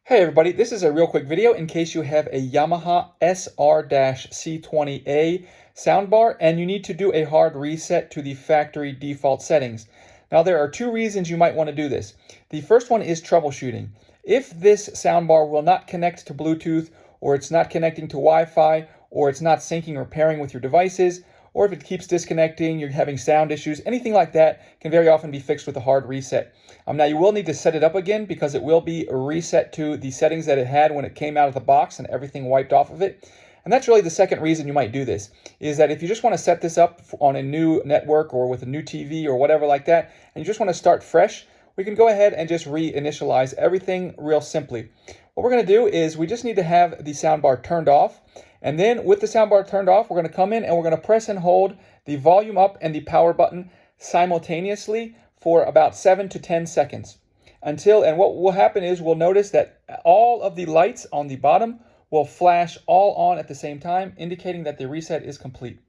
Hey everybody, this is a real quick video in case you have a Yamaha SR-C20A soundbar and you need to do a hard reset to the factory default settings. Now there are two reasons you might want to do this. The first one is troubleshooting. If this soundbar will not connect to Bluetooth, or it's not connecting to Wi-Fi, or it's not syncing or pairing with your devices, or if it keeps disconnecting, you're having sound issues, anything like that can very often be fixed with a hard reset. Now you will need to set it up again because it will be reset to the settings that it had when it came out of the box and everything wiped off of it. And that's really the second reason you might do this, is that if you just want to set this up on a new network or with a new TV or whatever like that, and you just want to start fresh, we can go ahead and just reinitialize everything real simply. What we're going to do is we just need to have the soundbar turned off. And then with the soundbar turned off, we're going to come in and we're going to press and hold the volume up and the power button simultaneously for about 7 to 10 seconds. And what will happen is we'll notice that all of the lights on the bottom will flash all on at the same time, indicating that the reset is complete.